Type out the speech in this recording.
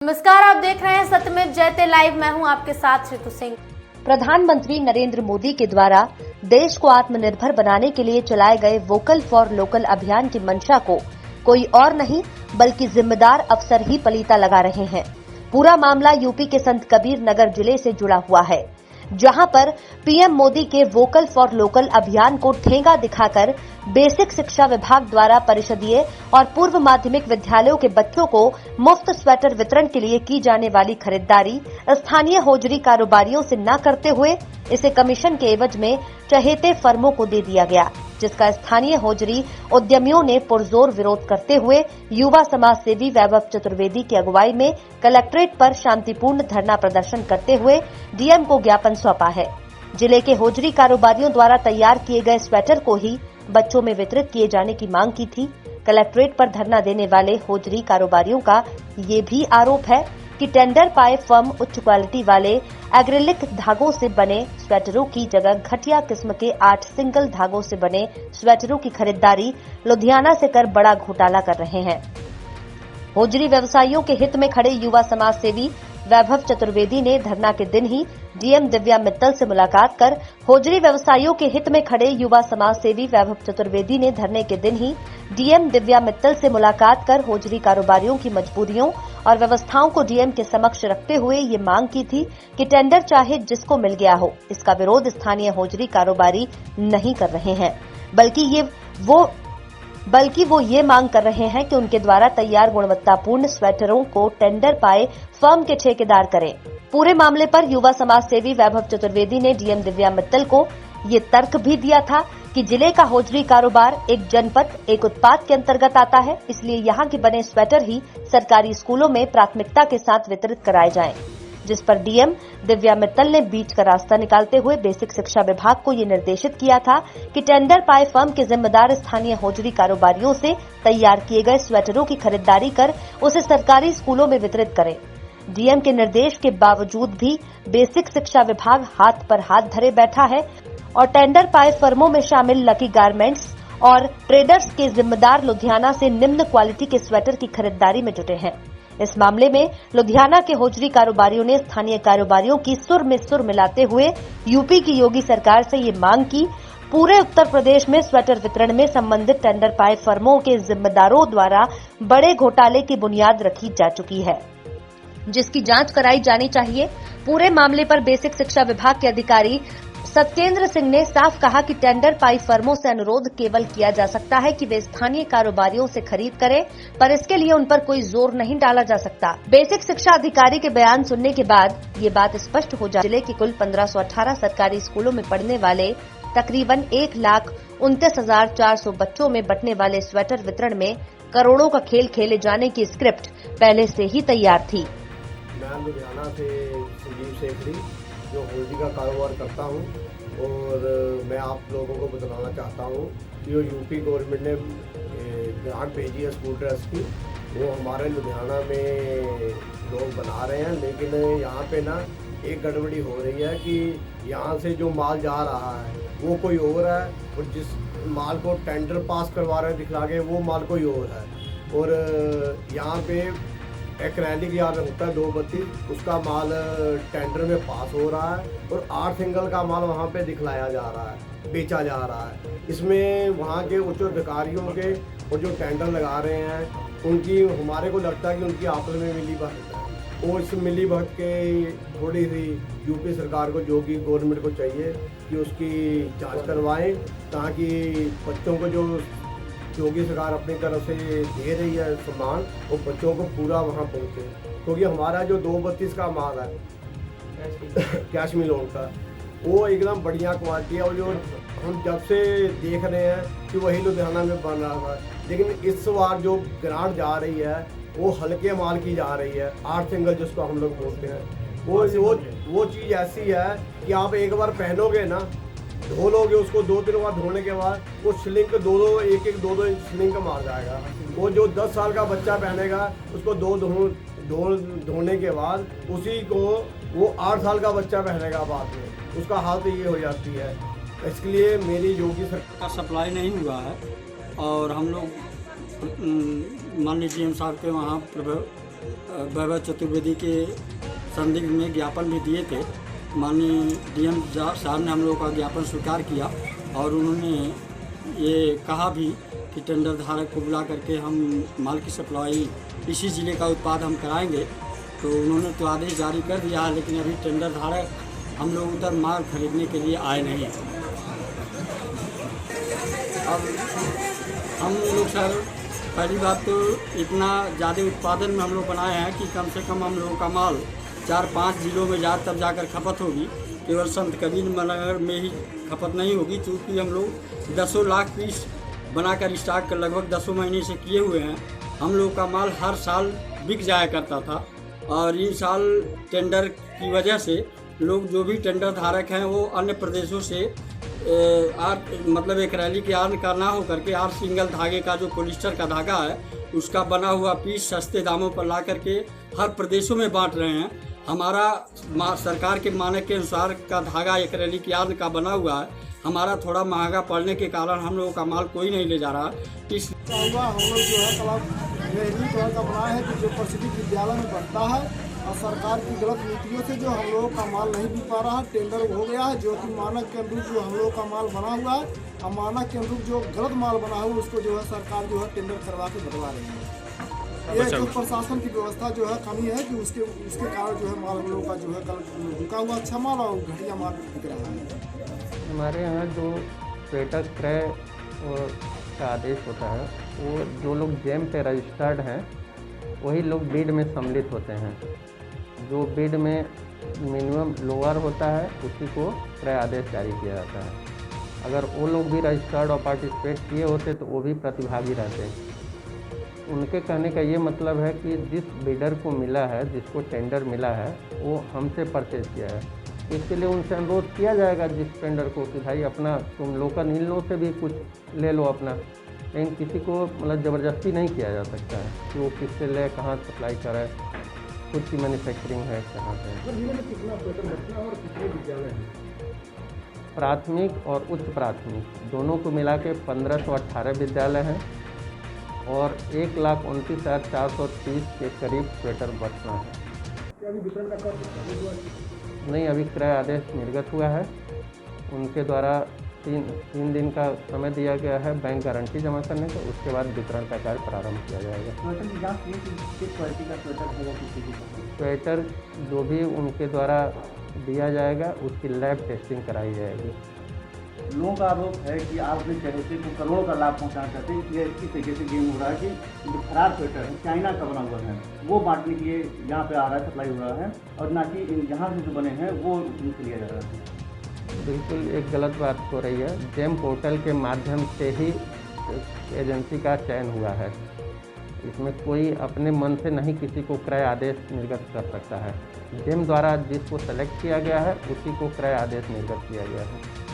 नमस्कार, आप देख रहे हैं सत्यमेव जयते लाइव। मैं हूं आपके साथ ऋतु सिंह। प्रधानमंत्री नरेंद्र मोदी के द्वारा देश को आत्मनिर्भर बनाने के लिए चलाए गए वोकल फॉर लोकल अभियान की मंशा को कोई और नहीं बल्कि जिम्मेदार अफसर ही पलीता लगा रहे हैं। पूरा मामला यूपी के संत कबीर नगर जिले से जुड़ा हुआ है, जहां पर पीएम मोदी के वोकल फॉर लोकल अभियान को ठेंगा दिखाकर बेसिक शिक्षा विभाग द्वारा परिषदीय और पूर्व माध्यमिक विद्यालयों के बच्चों को मुफ्त स्वेटर वितरण के लिए की जाने वाली खरीदारी स्थानीय होजरी कारोबारियों से न करते हुए इसे कमीशन के एवज में चहेते फर्मों को दे दिया गया, जिसका स्थानीय होजरी उद्यमियों ने पुरजोर विरोध करते हुए युवा समाज सेवी वैभव चतुर्वेदी की अगुवाई में कलेक्ट्रेट पर शांतिपूर्ण धरना प्रदर्शन करते हुए डीएम को ज्ञापन सौंपा है। जिले के होजरी कारोबारियों द्वारा तैयार किए गए स्वेटर को ही बच्चों में वितरित किए जाने की मांग की थी। कलेक्ट्रेट पर धरना देने वाले होजरी कारोबारियों का ये भी आरोप है कि टेंडर पाए फर्म उच्च क्वालिटी वाले एग्रेलिक धागों से बने स्वेटरों की जगह घटिया किस्म के 8 सिंगल धागों से बने स्वेटरों की खरीदारी लुधियाना से कर बड़ा घोटाला कर रहे हैं। होजरी व्यवसायियों के हित में खड़े युवा समाज सेवी वैभव चतुर्वेदी ने धरना के दिन ही डीएम दिव्या मित्तल से मुलाकात कर होजरी व्यवसायियों के हित में खड़े युवा समाज सेवी वैभव चतुर्वेदी ने धरने के दिन ही डीएम दिव्या मित्तल से मुलाकात कर होजरी कारोबारियों की मजबूरियों और व्यवस्थाओं को डीएम के समक्ष रखते हुए ये मांग की थी कि टेंडर चाहे जिसको मिल गया हो, इसका विरोध स्थानीय होजरी कारोबारी नहीं कर रहे हैं, बल्कि वो ये मांग कर रहे हैं कि उनके द्वारा तैयार गुणवत्तापूर्ण स्वेटरों को टेंडर पाए फर्म के ठेकेदार करें। पूरे मामले पर युवा समाज सेवी वैभव चतुर्वेदी ने डीएम दिव्या मित्तल को ये तर्क भी दिया था कि जिले का होजरी कारोबार एक जनपद एक उत्पाद के अंतर्गत आता है, इसलिए यहाँ के बने स्वेटर ही सरकारी स्कूलों में प्राथमिकता के साथ वितरित कराए जाएं। जिस पर डीएम दिव्या मित्तल ने बीच का रास्ता निकालते हुए बेसिक शिक्षा विभाग को ये निर्देशित किया था कि टेंडर पाए फर्म के जिम्मेदार स्थानीय होजरी कारोबारियों से तैयार किए गए स्वेटरों की खरीदारी कर उसे सरकारी स्कूलों में वितरित करें। डीएम के निर्देश के बावजूद भी बेसिक शिक्षा विभाग हाथ पर हाथ धरे बैठा है और टेंडर पाए फर्मों में शामिल लकी गारमेंट्स और ट्रेडर्स के जिम्मेदार लुधियाना से निम्न क्वालिटी के स्वेटर की खरीदारी में जुटे हैं। इस मामले में लुधियाना के होजरी कारोबारियों ने स्थानीय कारोबारियों की सुर में सुर मिलाते हुए यूपी की योगी सरकार से ये मांग की पूरे उत्तर प्रदेश में स्वेटर वितरण में संबंधित टेंडर पाए फर्मों के जिम्मेदारों द्वारा बड़े घोटाले की बुनियाद रखी जा चुकी है, जिसकी जांच कराई जानी चाहिए। पूरे मामले पर बेसिक शिक्षा विभाग के अधिकारी सत्येंद्र सिंह ने साफ कहा कि टेंडर पाई फर्मों से अनुरोध केवल किया जा सकता है कि वे स्थानीय कारोबारियों से खरीद करें, पर इसके लिए उन पर कोई जोर नहीं डाला जा सकता। बेसिक शिक्षा अधिकारी के बयान सुनने के बाद ये बात स्पष्ट हो जाती है। जिले के कुल 1518 सरकारी स्कूलों में पढ़ने वाले तकरीबन 1,29,400 बच्चों में बंटने वाले स्वेटर वितरण में करोड़ों का खेल खेले जाने की स्क्रिप्ट पहले से ही तैयार थी। मैं लुधियाना से संजीव सेखड़ी जो होजरी का कारोबार करता हूं और मैं आप लोगों को बताना चाहता हूं कि जो यूपी गवर्नमेंट ने ग्रांट भेजी है स्कूल ड्रेस की, वो हमारे लुधियाना में लोग बना रहे हैं, लेकिन यहाँ पे ना एक गड़बड़ी हो रही है कि यहाँ से जो माल जा रहा है वो कोई और है और जिस माल को टेंडर पास करवा रहे हैं दिखला के वो माल कोई और है। और यहाँ पे एक्रेलिक यहाँ पे होता है 232, उसका माल टेंडर में पास हो रहा है और 8 सिंगल का माल वहाँ पे दिखलाया जा रहा है, बेचा जा रहा है। इसमें वहाँ के उच्च अधिकारियों के और जो टेंडर लगा रहे हैं उनकी हमारे को लगता है कि उनकी आपस में मिली भगत है और इस मिली भगत के थोड़ी सी यूपी सरकार को जो कि गवर्नमेंट को चाहिए कि उसकी जाँच करवाएँ, ताकि बच्चों को जो योगी सरकार अपनी तरफ से दे रही है सम्मान वो बच्चों को पूरा वहाँ पहुँचे, क्योंकि हमारा जो 232 का माल है कैश मिलोन का वो एकदम बढ़िया क्वालिटी है और जो हम जब से देख रहे हैं कि वही लुधियाना में बन रहा था, लेकिन इस बार जो ग्रांट जा रही है वो हल्के माल की जा रही है, 8 सिंगल जिसको हम लोग बोलते हैं। वो चीज़ ऐसी है कि आप एक बार पहनोगे ना, धो लोगे उसको 2-3 बार धोने के बाद वो स्लिंक 2-2 इंच स्लिंक मार जाएगा। वो जो 10 साल का बच्चा पहनेगा उसको धोने के बाद उसी को वो 8 साल का बच्चा पहनेगा बाद में, उसका हालत ये हो जाती है। इसके लिए मेरी योगी सरकार का सप्लाई नहीं हुआ है और हम लोग माननीय डीएम साहब के वहाँ वैभव चतुर्वेदी के संदिग्ध में ज्ञापन भी दिए थे। माननीय डीएम साहब ने हम लोगों का ज्ञापन स्वीकार किया और उन्होंने ये कहा भी कि टेंडर धारक को बुला करके हम माल की सप्लाई इसी ज़िले का उत्पाद हम कराएंगे। तो उन्होंने तो आदेश जारी कर दिया है, लेकिन अभी टेंडर धारक हम लोग उधर माल खरीदने के लिए आए नहीं हैं। अब हम लोग सर पहली बात तो इतना ज़्यादा उत्पादन में हम लोग बनाए हैं कि कम से कम हम लोगों का माल 4-5 जिलों में तब जाकर खपत होगी। केवल संत कबीर नगर में ही खपत नहीं होगी, क्योंकि हम लोग 10 लाख पीस बनाकर स्टॉक लगभग 10 महीने से किए हुए हैं। हम लोग का माल हर साल बिक जाया करता था और इन साल टेंडर की वजह से लोग जो भी टेंडर धारक हैं वो अन्य प्रदेशों से मतलब एक रैली के आर्न का ना हो करके आर सिंगल धागे का जो पॉलिस्टर का धागा है उसका बना हुआ पीस सस्ते दामों पर ला करके हर प्रदेशों में बांट रहे हैं। हमारा सरकार के मानक के अनुसार का धागा एक रैली के आर्न का बना हुआ है, हमारा थोड़ा महंगा पड़ने के कारण हम लोगों का माल कोई नहीं ले जा रहा। इस हम लोग जो है क्लब यही कलर का बनाया है कि जो प्रसिद्ध विद्यालय में बनता है और सरकार की गलत नीतियों से जो हम लोगों का माल नहीं बिक पा रहा है, टेंडर हो गया है जो कि मानक के अनुरूप जो हम लोगों का माल बना हुआ है और मानक के अनुरूप जो गलत माल बना हुआ है उसको जो है सरकार जो है टेंडर करवा के बदलवा रही है। ये जो प्रशासन की व्यवस्था जो है कमी है कि उसके कारण जो है माल हम लोगों का जो है कल बिका हुआ अच्छा माल और घटिया माल बिक रहा है। हमारे यहाँ जो पेटा क्रय का आदेश होता है वो जो लोग जेम पे रजिस्टर्ड हैं वही लोग बिड में सम्मिलित होते हैं। जो बिड में मिनिमम लोअर होता है उसी को क्रय आदेश जारी किया जाता है। अगर वो लोग भी रजिस्टर्ड और पार्टिसिपेट किए होते तो वो भी प्रतिभागी रहते। उनके कहने का ये मतलब है कि जिस बिडर को मिला है, जिसको टेंडर मिला है, वो हमसे परचेज किया है। इसके लिए उनसे अनुरोध किया जाएगा जिस टेंडर को कि भाई अपना तुम लोकल इन लोगों से भी कुछ ले लो अपना, लेकिन किसी को मतलब ज़बरदस्ती नहीं किया जा सकता है कि वो किससे ले, कहाँ सप्लाई करे, खुद की मैन्युफैक्चरिंग है कहाँ से। प्राथमिक और उच्च प्राथमिक दोनों को मिला के 1518 विद्यालय हैं और 1,29,430 के करीब स्वेटर बचना है। नहीं, अभी क्रय आदेश निर्गत हुआ है। उनके द्वारा तीन दिन का समय दिया गया है बैंक गारंटी जमा करने का, उसके बाद वितरण का कार्य प्रारंभ किया जाएगा। स्वेटर जो भी उनके द्वारा दिया जाएगा उसकी लैब टेस्टिंग कराई जाएगी। लोगों का आरोप है कि आप अपने चहेते को करोड़ों का लाभ पहुंचाना चाहते हैं। ये इस तरीके से गेम हो रहा है कि जो खराब स्वेटर है चाइना का बना हुआ है वो बांटने के लिए यहाँ पे आ रहा है, सप्लाई हो रहा है, और ना कि यहाँ से जो बने हैं वो इनसे लिया जा रहा है। बिल्कुल एक गलत बात हो रही है। जेम पोर्टल के माध्यम से ही एजेंसी का चयन हुआ है। इसमें कोई अपने मन से नहीं किसी को क्रय आदेश निर्गत कर सकता है। जेम द्वारा जिसको सेलेक्ट किया गया है उसी को क्रय आदेश निर्गत किया गया है।